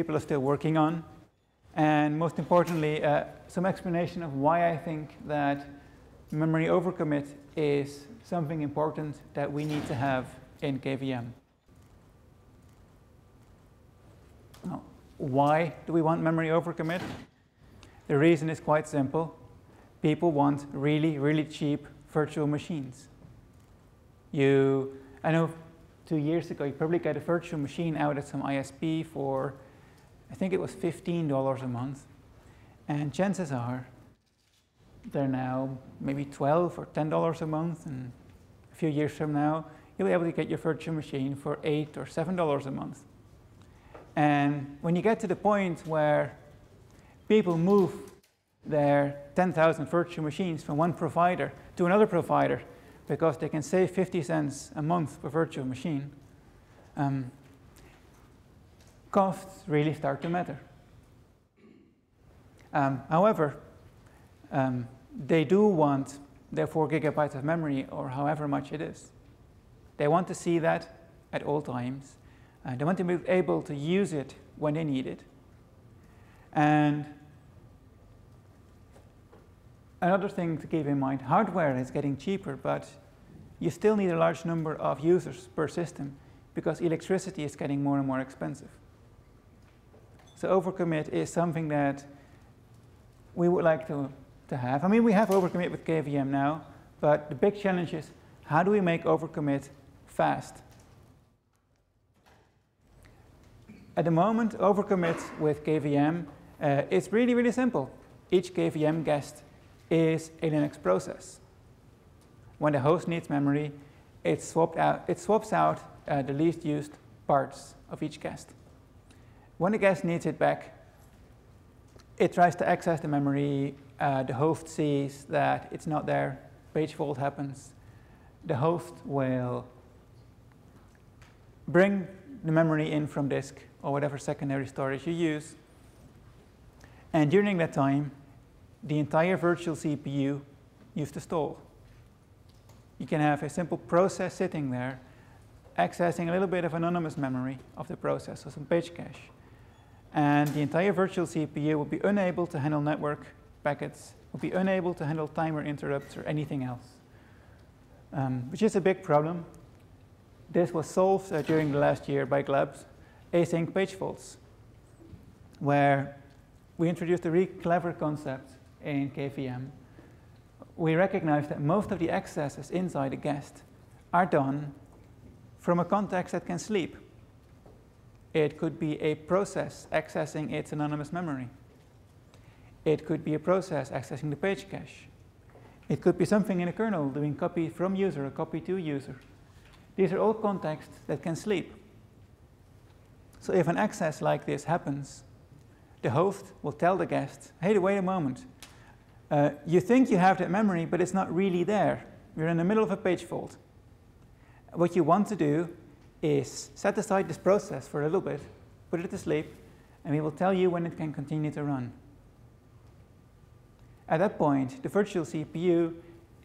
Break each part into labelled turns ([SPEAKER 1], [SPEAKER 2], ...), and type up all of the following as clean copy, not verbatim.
[SPEAKER 1] people are still working on. And most importantly, some explanation of why I think that memory overcommit is something important that we need to have in KVM. Now, why do we want memory overcommit? The reason is quite simple. People want really, really cheap virtual machines. I know 2 years ago, you probably got a virtual machine out at some ISP for, I think it was $15 a month. And chances are, they're now maybe $12 or $10 a month. And a few years from now, you'll be able to get your virtual machine for $8 or $7 a month. And when you get to the point where people move their 10,000 virtual machines from one provider to another provider because they can save 50 cents a month per virtual machine, costs really start to matter. However, they do want their 4 gigabytes of memory or however much it is. They want to see that at all times. They want to be able to use it when they need it. And another thing to keep in mind, hardware is getting cheaper, but you still need a large number of users per system because electricity is getting more and more expensive. So overcommit is something that we would like to have. I mean, we have overcommit with KVM now, but the big challenge is how do we make overcommit fast? At the moment, overcommit with KVM is really, really simple. Each KVM guest is a Linux process. When the host needs memory, it swaps out the least used parts of each guest. When the guest needs it back, it tries to access the memory. The host sees that it's not there. Page fault happens. The host will bring the memory in from disk or whatever secondary storage you use. And during that time, the entire virtual CPU used to stall. You can have a simple process sitting there, accessing a little bit of anonymous memory of the process, so some page cache. And the entire virtual CPU will be unable to handle network packets, will be unable to handle timer interrupts or anything else, which is a big problem. This was solved during the last year by Gleb's async page faults, where we introduced a really clever concept in KVM. We recognize that most of the accesses inside a guest are done from a context that can sleep. It could be a process accessing its anonymous memory. It could be a process accessing the page cache. It could be something in a kernel doing copy from user or copy to user. These are all contexts that can sleep. So if an access like this happens, the host will tell the guest, hey, wait a moment. You think you have that memory, but it's not really there. You're in the middle of a page fault. What you want to do is set aside this process for a little bit, put it to sleep, and we will tell you when it can continue to run. At that point, the virtual CPU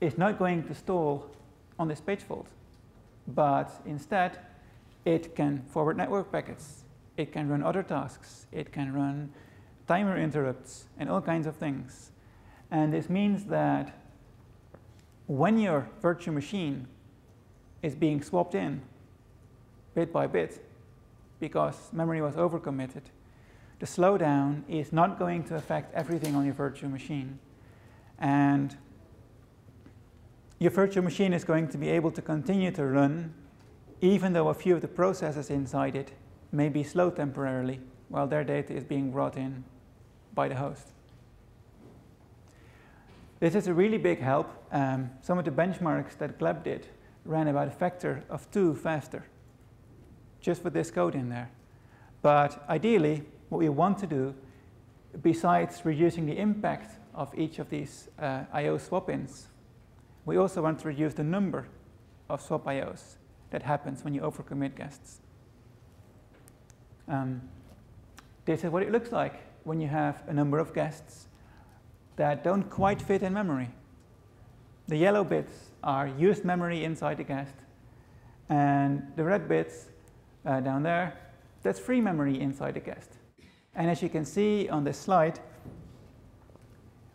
[SPEAKER 1] is not going to stall on this page fault, but instead, it can forward network packets. It can run other tasks. It can run timer interrupts and all kinds of things. And this means that when your virtual machine is being swapped in bit by bit because memory was overcommitted, the slowdown is not going to affect everything on your virtual machine. And your virtual machine is going to be able to continue to run even though a few of the processes inside it may be slow temporarily while their data is being brought in by the host. This is a really big help. Some of the benchmarks that Gleb did ran about a factor of 2 faster, just for this code in there. But ideally, what we want to do, besides reducing the impact of each of these I/O swap-ins, we also want to reduce the number of swap I/Os that happens when you overcommit guests. This is what it looks like when you have a number of guests that don't quite fit in memory. The yellow bits are used memory inside the guest, and the red bits down there, that's free memory inside the guest. And as you can see on this slide,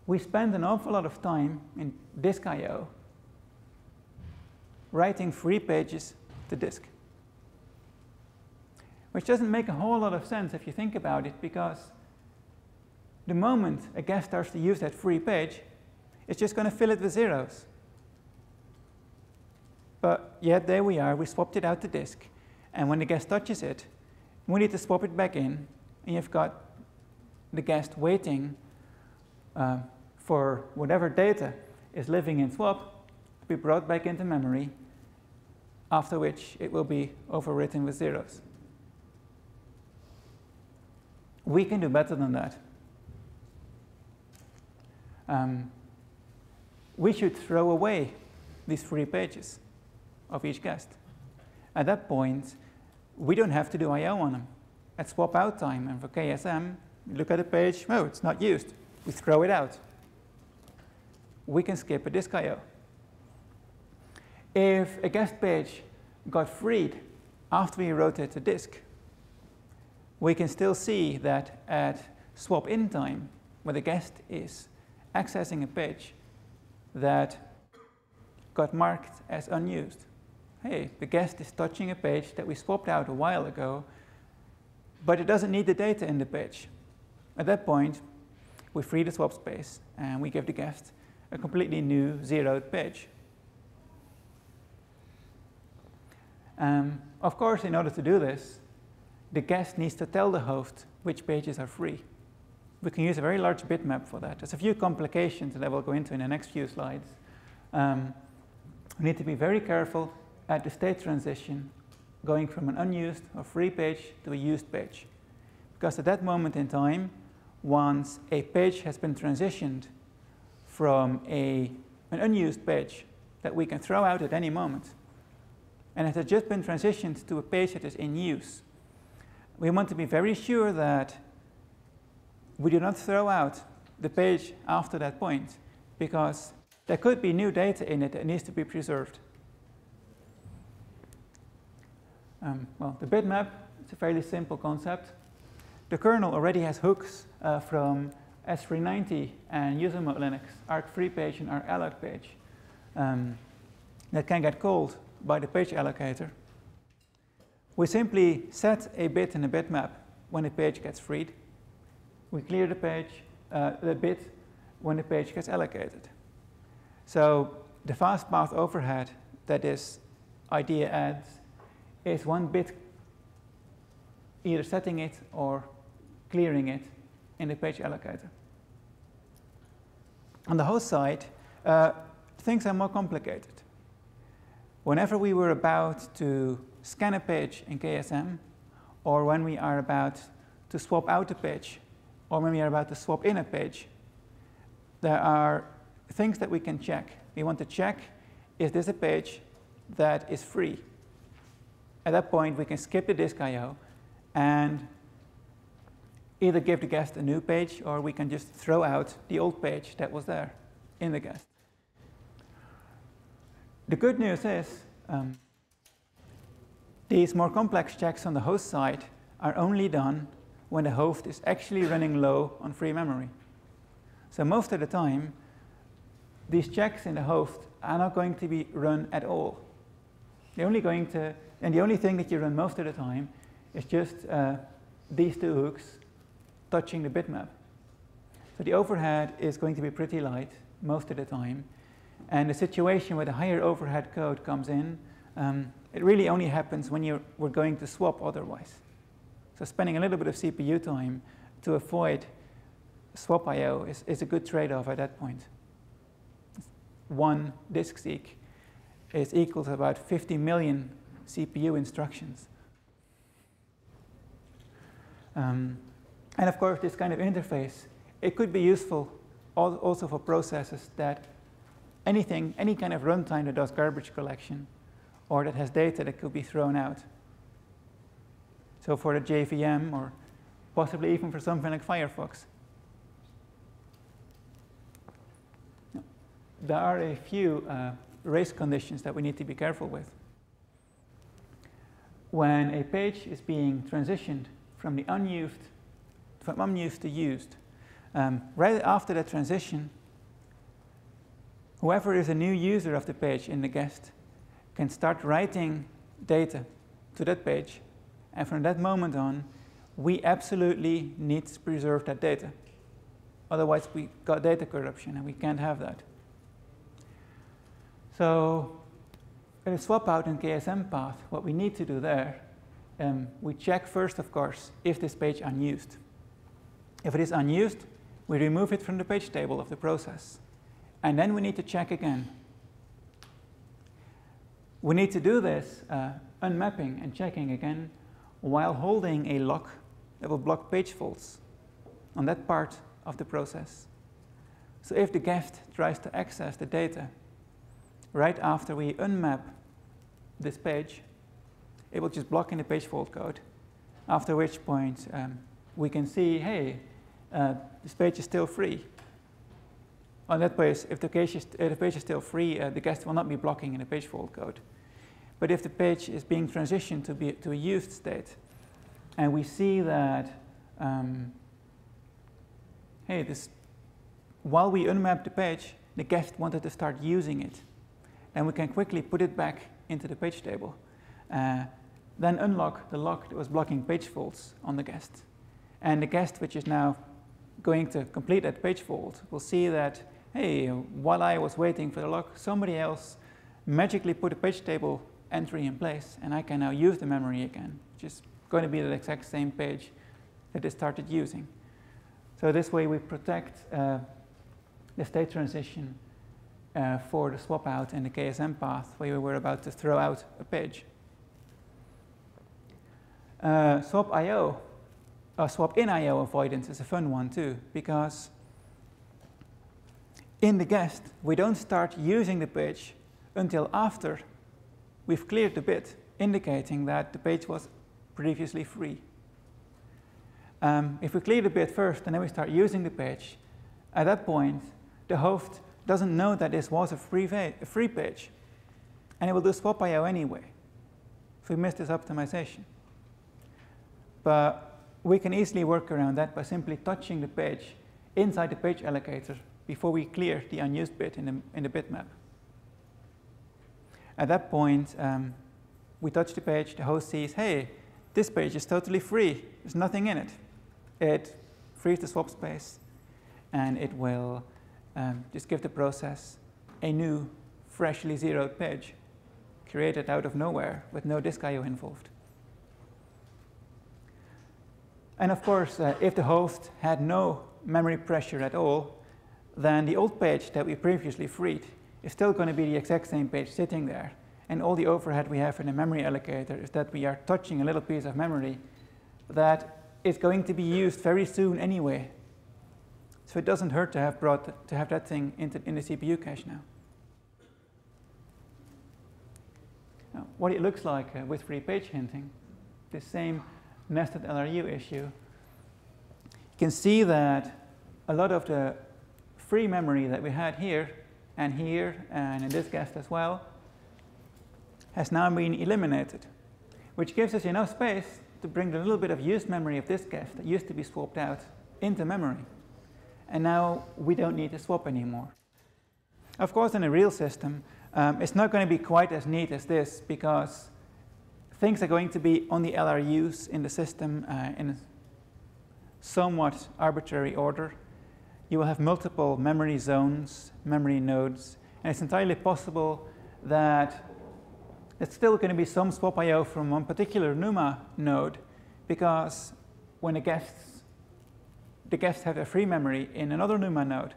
[SPEAKER 1] we spend an awful lot of time in disk I/O writing free pages to disk, which doesn't make a whole lot of sense if you think about it, because the moment a guest starts to use that free page, it's just going to fill it with zeros. But yet there we are, we swapped it out to disk, and when the guest touches it, we need to swap it back in, and you've got the guest waiting for whatever data is living in swap to be brought back into memory, after which it will be overwritten with zeros. We can do better than that. We should throw away these free pages of each guest. At that point, we don't have to do I/O on them. At swap out time and for KSM, we look at a page, oh, it's not used. We throw it out. We can skip a disk I/O. If a guest page got freed after we wrote it to disk, we can still see that at swap in time, where the guest is accessing a page that got marked as unused. Hey, the guest is touching a page that we swapped out a while ago, but it doesn't need the data in the page. At that point, we free the swap space and we give the guest a completely new zeroed page. Of course, in order to do this, the guest needs to tell the host which pages are free. We can use a very large bitmap for that. There's a few complications that I will go into in the next few slides. We need to be very careful at the state transition, going from an unused or free page to a used page. Because at that moment in time, once a page has been transitioned from an unused page that we can throw out at any moment, and it has just been transitioned to a page that is in use, we want to be very sure that we do not throw out the page after that point, because there could be new data in it that needs to be preserved. Well, the bitmap, it's a fairly simple concept. The kernel already has hooks from S390 and user mode Linux, arc free page and arc alloc page, that can get called by the page allocator. We simply set a bit in the bitmap when the page gets freed. We clear the page, the bit when the page gets allocated. So the fast path overhead that this idea adds is one bit either setting it or clearing it in the page allocator. On the host side, things are more complicated. Whenever we were about to scan a page in KSM, or when we are about to swap out a page, or when we are about to swap in a page, there are things that we can check. We want to check, is this a page that is free? At that point, we can skip the disk I/O and either give the guest a new page, or we can just throw out the old page that was there in the guest. The good news is these more complex checks on the host side are only done when the host is actually running low on free memory. So most of the time, these checks in the host are not going to be run at all. They're only going to, and the only thing that you run most of the time is just these two hooks touching the bitmap. So the overhead is going to be pretty light most of the time. And the situation where the higher overhead code comes in, it really only happens when we're going to swap otherwise. So spending a little bit of CPU time to avoid swap I/O is a good trade-off at that point. One disk seek is equal to about 50 million CPU instructions. And of course, this kind of interface, it could be useful also for processes that any kind of runtime that does garbage collection or that has data that could be thrown out. So for the JVM, or possibly even for something like Firefox. There are a few race conditions that we need to be careful with. When a page is being transitioned from the unused from unused to used. Right after that transition, whoever is a new user of the page in the guest can start writing data to that page, and from that moment on, we absolutely need to preserve that data. Otherwise, we got data corruption, and we can't have that. So, in a swap out and KSM path, what we need to do there, we check first, of course, if this page is unused. If it is unused, we remove it from the page table of the process. And then we need to check again. We need to do this unmapping and checking again while holding a lock that will block page faults on that part of the process. So if the guest tries to access the data right after we unmap this page, it will just block in the page fault code, after which point we can see, hey, this page is still free. On that base, if the page is still free, the guest will not be blocking in the page fault code. But if the page is being transitioned to a used state, and we see that, hey, while we unmap the page, the guest wanted to start using it, and we can quickly put it back into the page table. Then unlock the lock that was blocking page faults on the guest. And the guest, which is now going to complete that page fault, will see that, hey, while I was waiting for the lock, somebody else magically put a page table entry in place, and I can now use the memory again, which is going to be the exact same page that they started using. So this way we protect the state transition for the swap out and the KSM path where we were about to throw out a page. Swap IO, swap in IO avoidance is a fun one too, because in the guest we don't start using the page until after we've cleared the bit, indicating that the page was previously free. If we clear the bit first and then we start using the page, at that point the host doesn't know that this was a free page, and it will do swap IO anyway. So we missed this optimization. But we can easily work around that by simply touching the page inside the page allocator before we clear the unused bit in the bitmap. At that point, we touch the page, the host sees, hey, this page is totally free. There's nothing in it. It frees the swap space, and it will just give the process a new, freshly zeroed page, created out of nowhere with no disk IO involved. And of course, if the host had no memory pressure at all, then the old page that we previously freed is still going to be the exact same page sitting there. And all the overhead we have in the memory allocator is that we are touching a little piece of memory that is going to be used very soon anyway. So it doesn't hurt to have that thing in the CPU cache now. Now, what it looks like with free page hinting, the same nested LRU issue, you can see that a lot of the free memory that we had here and in this guest as well has now been eliminated, which gives us enough space to bring the little bit of used memory of this guest that used to be swapped out into memory. And now we don't need to swap anymore. Of course, in a real system, it's not going to be quite as neat as this, because things are going to be on the LRUs in the system in a somewhat arbitrary order. You will have multiple memory zones, memory nodes, and it's entirely possible that it's still going to be some swap IO from one particular NUMA node, because when the guests have their free memory in another NUMA node, if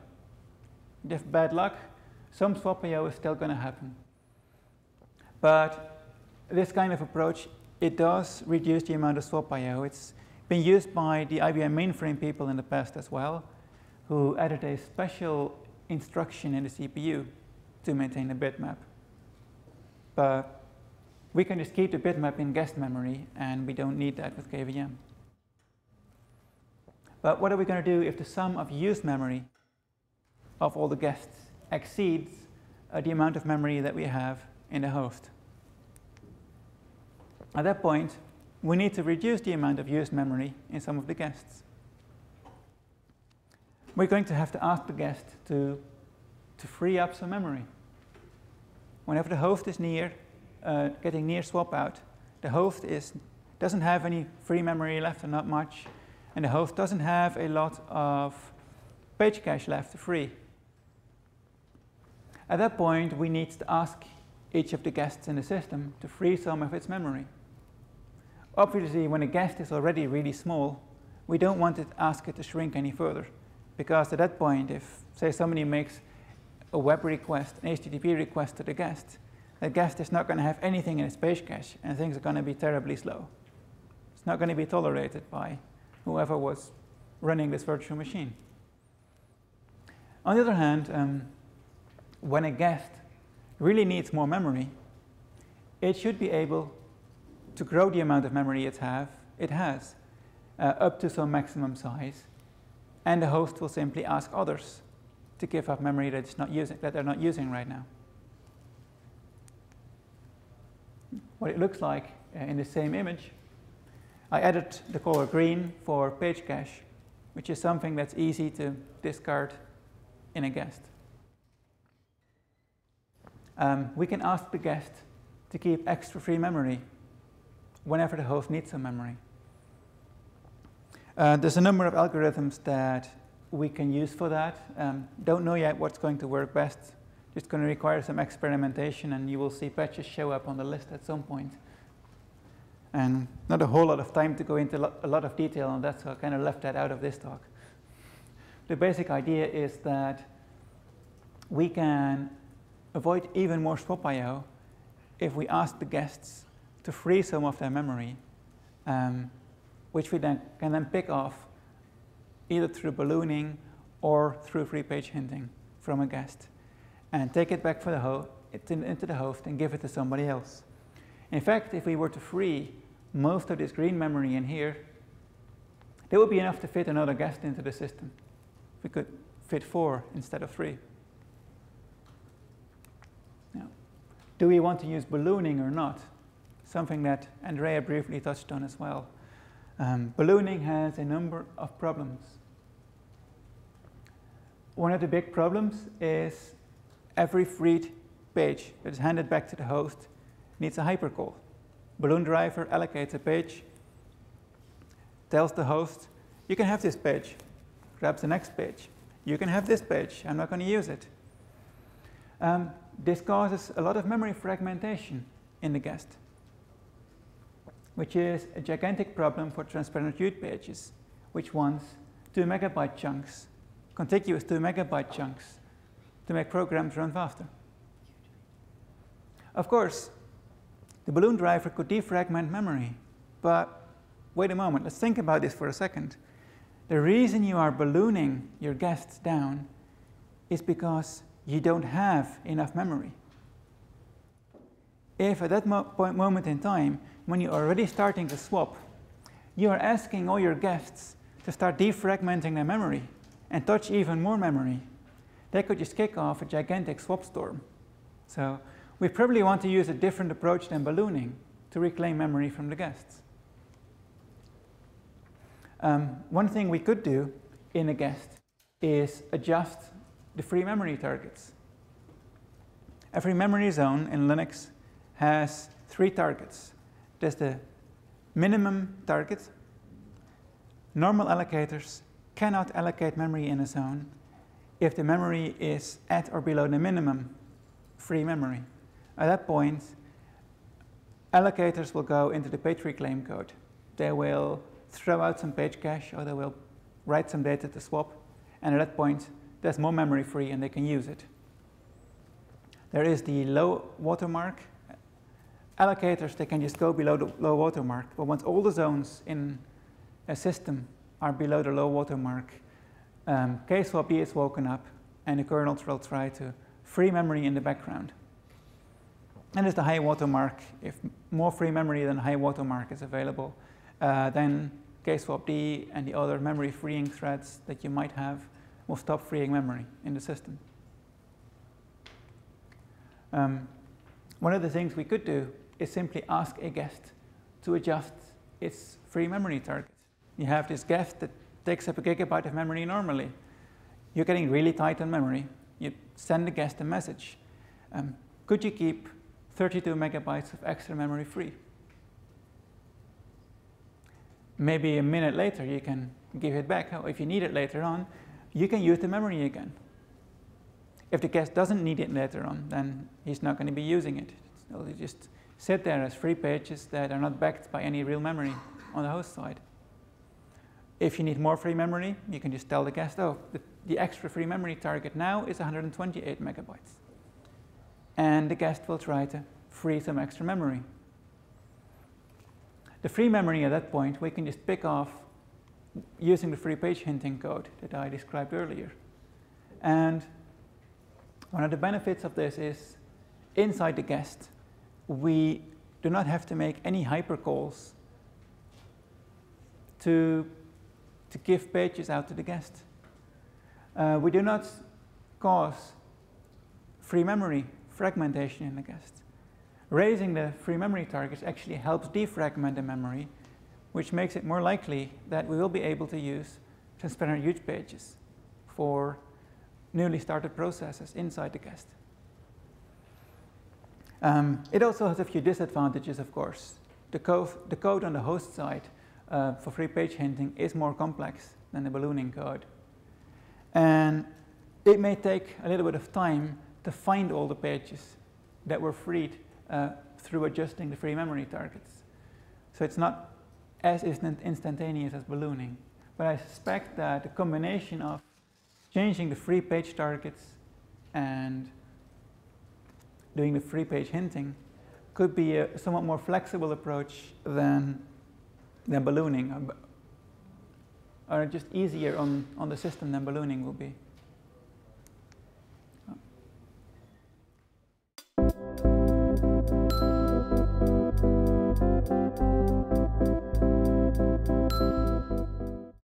[SPEAKER 1] they have bad luck, some swap IO is still going to happen. But this kind of approach, it does reduce the amount of swap IO. It's been used by the IBM mainframe people in the past as well, who added a special instruction in the CPU to maintain the bitmap. But we can just keep the bitmap in guest memory, and we don't need that with KVM. But what are we going to do if the sum of used memory of all the guests exceeds the amount of memory that we have in the host? At that point, we need to reduce the amount of used memory in some of the guests. we're going to have to ask the guest to free up some memory. Whenever the host is near, getting near swap out, the host doesn't have any free memory left, or not much, and the host doesn't have a lot of page cache left to free. At that point, we need to ask each of the guests in the system to free some of its memory. Obviously, when a guest is already really small, we don't want to ask it to shrink any further, because at that point, if, say, somebody makes a web request, an HTTP request to the guest, that guest is not going to have anything in its page cache, and things are going to be terribly slow. It's not going to be tolerated by whoever was running this virtual machine. On the other hand, when a guest really needs more memory, it should be able to grow the amount of memory it has up to some maximum size, and the host will simply ask others to give up memory that they're not using right now. What it looks like in the same image, I added the color green for page cache, which is something that's easy to discard in a guest. We can ask the guest to keep extra free memory whenever the host needs some memory. There's a number of algorithms that we can use for that. Don't know yet what's going to work best. Just going to require some experimentation, and you will see patches show up on the list at some point. And not a whole lot of time to go into a lot of detail on that, so I kind of left that out of this talk. The basic idea is that we can avoid even more swap I/O if we ask the guests to free some of their memory, which we then can pick off either through ballooning or through free page hinting from a guest, and take it back for into the host and give it to somebody else. In fact, if we were to free most of this green memory in here, there would be enough to fit another guest into the system. We could fit 4 instead of 3. Now, do we want to use ballooning or not? Something that Andrea briefly touched on as well. Ballooning has a number of problems. One of the big problems is every freed page that is handed back to the host needs a hypercall. Balloon driver allocates a page, tells the host, you can have this page, grabs the next page. You can have this page, I'm not going to use it. This causes a lot of memory fragmentation in the guest, which is a gigantic problem for transparent root pages, which wants 2 megabyte chunks, contiguous 2 megabyte chunks, to make programs run faster. Of course, the balloon driver could defragment memory, but wait a moment, let's think about this for a second. The reason you are ballooning your guests down is because you don't have enough memory. If at that moment in time, when you're already starting to swap, you are asking all your guests to start defragmenting their memory and touch even more memory, they could just kick off a gigantic swap storm. So we probably want to use a different approach than ballooning to reclaim memory from the guests. One thing we could do in a guest is adjust the free memory targets. Every memory zone in Linux has 3 targets. There's the minimum target. Normal allocators cannot allocate memory in a zone if the memory is at or below the minimum free memory. At that point, allocators will go into the page reclaim code. They will throw out some page cache, or they will write some data to swap, and at that point, there's more memory free and they can use it. There is the low watermark. Allocators, they can just go below the low watermark, but once all the zones in a system are below the low watermark, kswap is woken up and the kernel will try to free memory in the background. And there's the high watermark. If more free memory than high watermark is available, then kswapd and the other memory freeing threads that you might have will stop freeing memory in the system. One of the things we could do is simply ask a guest to adjust its free memory target. You have this guest that takes up 1 gigabyte of memory normally. you're getting really tight on memory. You send the guest a message. Could you keep 32 megabytes of extra memory free? Maybe a minute later, you can give it back. If you need it later on, you can use the memory again. If the guest doesn't need it later on, then he's not going to be using it. So they just sit there as free pages that are not backed by any real memory on the host side. If you need more free memory, you can just tell the guest, oh, the extra free memory target now is 128 megabytes. And the guest will try to free some extra memory. The free memory at that point, we can just pick off using the free page hinting code that I described earlier. And one of the benefits of this is inside the guest, we do not have to make any hypercalls to give pages out to the guest. We do not cause free memory fragmentation in the guest. Raising the free memory targets actually helps defragment the memory, which makes it more likely that we will be able to use transparent huge pages for newly started processes inside the guest. It also has a few disadvantages, of course. The code on the host side for free page hinting is more complex than the ballooning code. And it may take a little bit of time to find all the pages that were freed through adjusting the free memory targets. So it's not as instantaneous as ballooning. But I suspect that the combination of changing the free page targets and doing the free page hinting could be a somewhat more flexible approach than ballooning, or just easier on the system than ballooning will be.